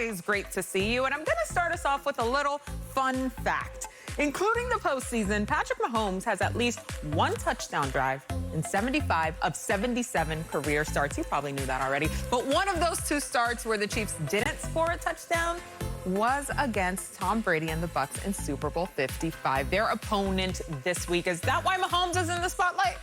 always great to see you. And I'm going to start us off with a little fun fact. Including the postseason, Patrick Mahomes has at least one touchdown drive in 75 of 77 career starts. You probably knew that already. But one of those two starts where the Chiefs didn't score a touchdown was against Tom Brady and the Bucs in Super Bowl 55, their opponent this week. Is that why Mahomes is in the spotlight?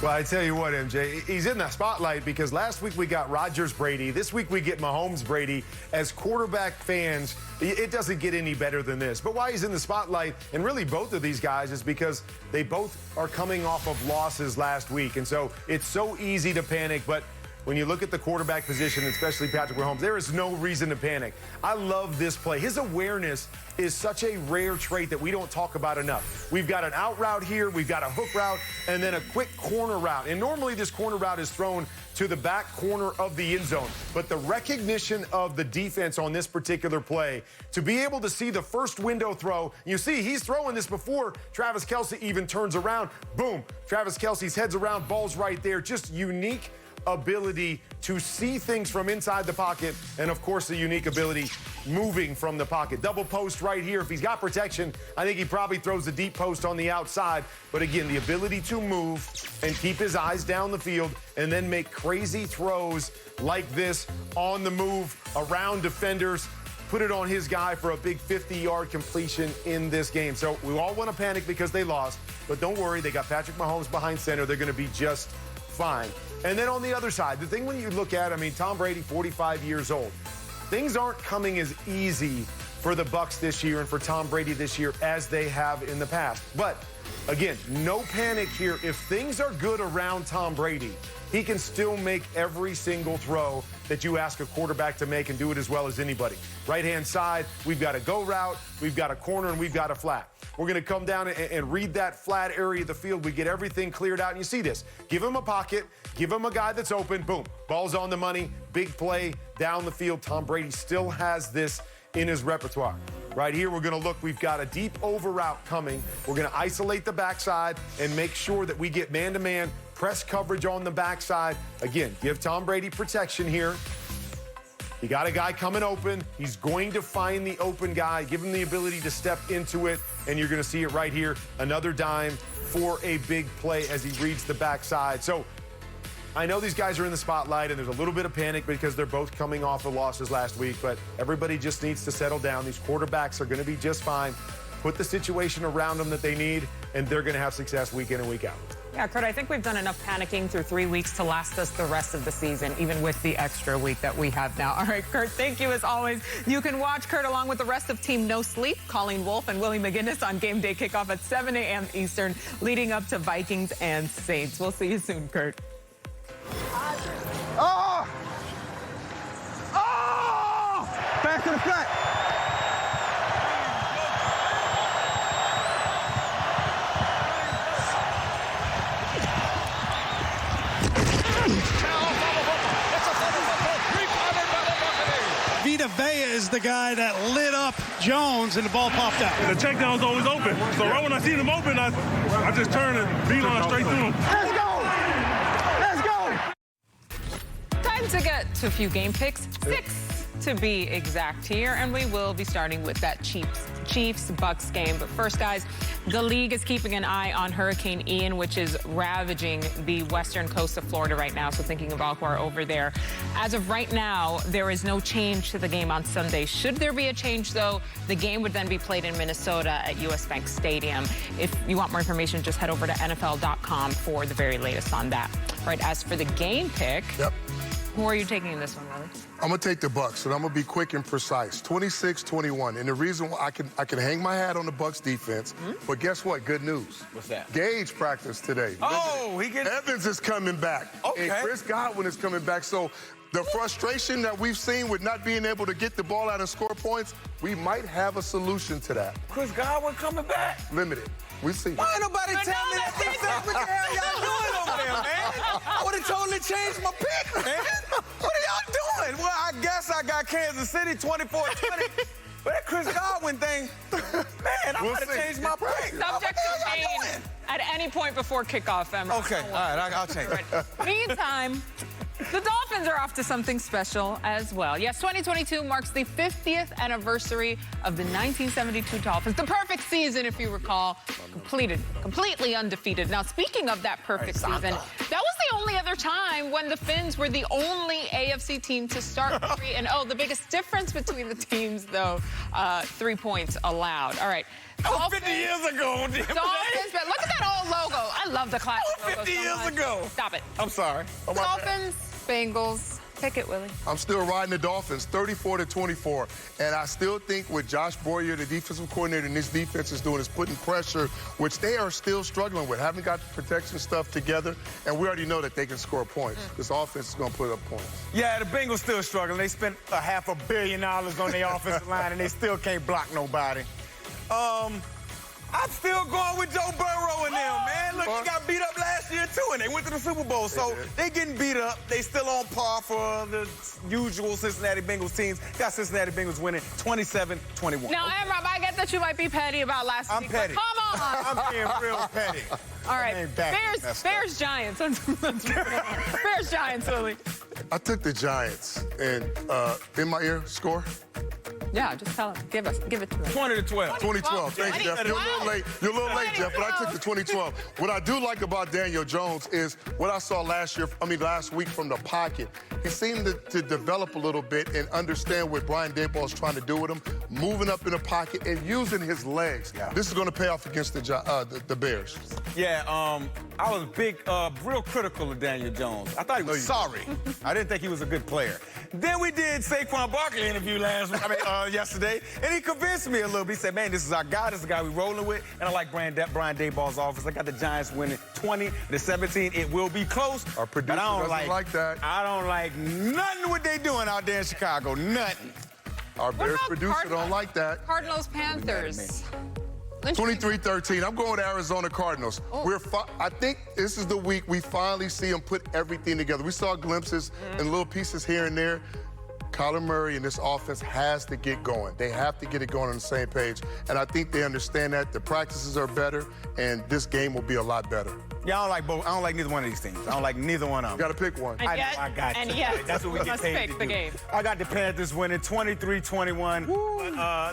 Well, I tell you what, MJ, he's in the spotlight because last week we got Rodgers Brady. This week we get Mahomes Brady. As quarterback fans, it doesn't get any better than this. But why he's in the spotlight, and really both of these guys, is because they both are coming off of losses last week. And so it's so easy to panic, but when you look at the quarterback position, especially Patrick Mahomes, there is no reason to panic. I love this play. His awareness is such a rare trait that we don't talk about enough. We've got an out route here, we've got a hook route, and then a quick corner route. And normally this corner route is thrown to the back corner of the end zone. But the recognition of the defense on this particular play, to be able to see the first window throw, you see he's throwing this before Travis Kelce even turns around. Boom, Travis Kelce's head's around, ball's right there. Just unique ability to see things from inside the pocket, and of course the unique ability moving from the pocket. Double post right here. If he's got protection, I think he probably throws the deep post on the outside. But again, the ability to move and keep his eyes down the field and then make crazy throws like this on the move around defenders, put it on his guy for a big 50-yard completion in this game. So we all want to panic because they lost, but don't worry, they got Patrick Mahomes behind center. They're going to be just fine. And then on the other side, the thing when you look at, I mean, Tom Brady, 45 years old. Things aren't coming as easy for the Bucs this year and for Tom Brady this year as they have in the past. But again, no panic here. If things are good around Tom Brady, he can still make every single throw that you ask a quarterback to make and do it as well as anybody. Right-hand side, we've got a go route, we've got a corner, and we've got a flat. We're going to come down and read that flat area of the field. We get everything cleared out, and you see this. Give him a pocket, give him a guy that's open, boom, ball's on the money, big play down the field. Tom Brady still has this in his repertoire. Right here, we're going to look. We've got a deep over route coming. We're going to isolate the backside and make sure that we get man-to-man press coverage on the backside. Again, give Tom Brady protection here. You got a guy coming open. He's going to find the open guy, give him the ability to step into it, and you're going to see it right here. Another dime for a big play as he reads the backside. So I know these guys are in the spotlight, and there's a little bit of panic because they're both coming off of losses last week, but everybody just needs to settle down. These quarterbacks are going to be just fine. Put the situation around them that they need, and they're going to have success week in and week out. Yeah, Kurt, I think we've done enough panicking through 3 weeks to last us the rest of the season, even with the extra week that we have now. All right, Kurt, thank you as always. You can watch Kurt along with the rest of Team No Sleep, Colleen Wolfe and Willie McGinnis on game day kickoff at 7 a.m. Eastern, leading up to Vikings and Saints. We'll see you soon, Kurt. Oh! Oh! Back to the flat. Vita Vea is the guy that lit up Jones, and the ball popped out. The check down's always open. So right when I see him open, I just turn and beeline straight through him. Let's go! Let's go! Time to get to a few game picks. 6 to be exact here, and we will be starting with that Chiefs-Bucs game. But first, guys, the league is keeping an eye on Hurricane Ian, which is ravaging the western coast of Florida right now, so thinking of Alquar over there. As of right now, there is no change to the game on Sunday. Should there be a change, though, the game would then be played in Minnesota at US Bank Stadium. If you want more information, just head over to NFL.com for the very latest on that. Right, as for the game pick, Yep. who are you taking in this one, Willie? I'm going to take the Bucs, and I'm going to be quick and precise. 26-21. And the reason why I can hang my hat on the Bucs defense, but guess what? Good news. What's that? Gage practiced today. Oh, he gets... Evans is coming back. Okay. And Chris Godwin is coming back. So the frustration that we've seen with not being able to get the ball out and score points, we might have a solution to that. Chris Godwin coming back? Limited. We see. Why ain't nobody tell me that defense? What the hell y'all doing over there, man? I would have totally changed my pick, man. What are y'all doing? Well, I guess I got Kansas City 24-20. But that Chris Godwin thing, man, I We'll might have see. changed my pick. Subject to change at any point before kickoff, Emma. Okay, all right, I'll change it. Meantime, The Dolphins are off to something special as well. Yes, 2022 marks the 50th anniversary of the 1972 Dolphins. The perfect season, if you recall, completely undefeated. Now, speaking of that perfect season, that was the only other time when the Fins were the only AFC team to start 3-0. The biggest difference between the teams, though, 3 points allowed. All right. That was 50 years ago. Dolphins, but look at that old logo. I love the classic logo 50 so years much. ago. Stop it. I'm sorry. Oh, my bad. Dolphins, Bengals. Pick it, Willie. I'm still riding the Dolphins, 34-24. And I still think what Josh Boyer, the defensive coordinator, and this defense is doing is putting pressure, which they are still struggling with. Haven't got the protection stuff together, and we already know that they can score points. This offense is going to put up points. Yeah, the Bengals still struggling. They spent $500 million on their offensive line, and they still can't block nobody. I'm still going with Joe Burrow and them, man. Look, he got beat up last year, too, and they went to the Super Bowl. So they getting beat up. They still on par for the usual Cincinnati Bengals teams. Got Cincinnati Bengals winning 27-21. Now, Rob, I get that you might be petty about last week. I'm petty. But come on. I'm being real petty. All right. Bears, Giants. Bears, Giants, Willie. I took the Giants, and in my ear, score? Yeah, just tell him. Give it to him. 20-12. 2012. Thank you, Jeff. You're a little late. You're a little late, Jeff, but I took the 2012. What I do like about Daniel Jones is what I saw last week from the pocket. He seemed to develop a little bit and understand what Brian Daboll is trying to do with him, moving up in the pocket and using his legs. Yeah. This is going to pay off against the Bears. Yeah, I was real critical of Daniel Jones. I thought he was sorry. I didn't think he was a good player. Then we did Saquon Barkley interview yesterday, and he convinced me a little bit. He said, man, this is our guy. This is the guy we're rolling with. And I like Brian Daboll's offense. I got the Giants winning 20-17. It will be close. Our producer doesn't like that. I don't like nothing what they doing out there in Chicago. Nothing. Our Bears producer don't like that. Cardinals, Panthers. 23-13. I'm going with Arizona Cardinals. I think this is the week we finally see them put everything together. We saw glimpses and little pieces here and there. Kyler Murray and this offense has to get going. They have to get it going on the same page. And I think they understand that. The practices are better, and this game will be a lot better. Yeah, I don't like both. I don't like neither one of these teams. I don't like neither one of them. You got to pick one. I got you. That's what we get paid to do. Game. I got the Panthers winning 23-21.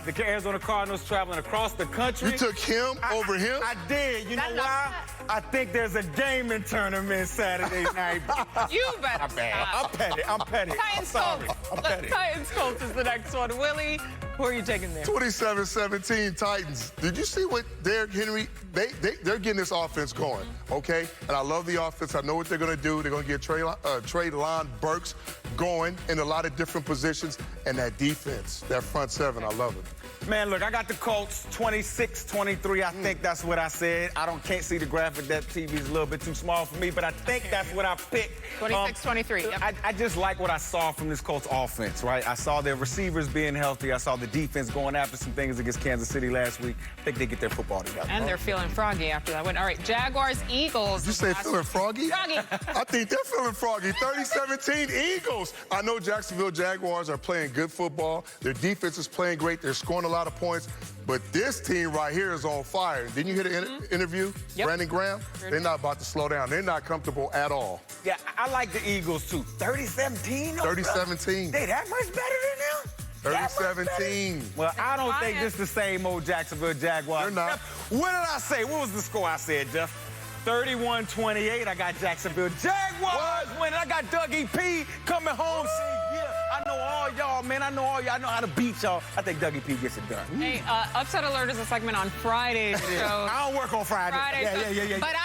The Arizona Cardinals traveling across the country. You took him over him? I did. You know why? I think there's a gaming tournament Saturday night. You better stop. I'm petty. Titans, sorry. I'm petty. Titans, Colts is the next one. Willie, who are you taking there? 27-17 Titans. Did you see what Derrick Henry, they're getting this offense going, okay? And I love the offense. I know what they're going to do. They're going to get Treylon Burks going in a lot of different positions. And that defense, that front seven, I love it. Man, look, I got the Colts 26-23. I think that's what I said. Can't see the graphic. That TV is a little bit too small for me, but I think that's what I picked. 26-23. Yep. I just like what I saw from this Colts offense, right? I saw their receivers being healthy. I saw the defense going after some things against Kansas City last week. I think they get their football together. And they're feeling froggy after that win. All right, Jaguars, Eagles. Did you say feeling froggy? Froggy. I think they're feeling froggy. 30-17 Eagles. I know Jacksonville Jaguars are playing good football. Their defense is playing great. They're scoring a lot of points. But this team right here is on fire. Didn't you hear the interview? Yep. Brandon Graham? They're not about to slow down. They're not comfortable at all. Yeah, I like the Eagles, too. 30-17? 30-17. They that much better than them? 30-17. Well, I don't think this is the same old Jacksonville Jaguars. They're not. What did I say? What was the score I said, Jeff? 31-28. I got Jacksonville Jaguars winning. I got Doug E.P. coming home saying, yeah, I know all y'all, man. I know all y'all. I know how to beat y'all. I think Doug E.P. gets it done. Hey, Upset Alert is a segment on Fridays. So I don't work on Friday. Yeah. But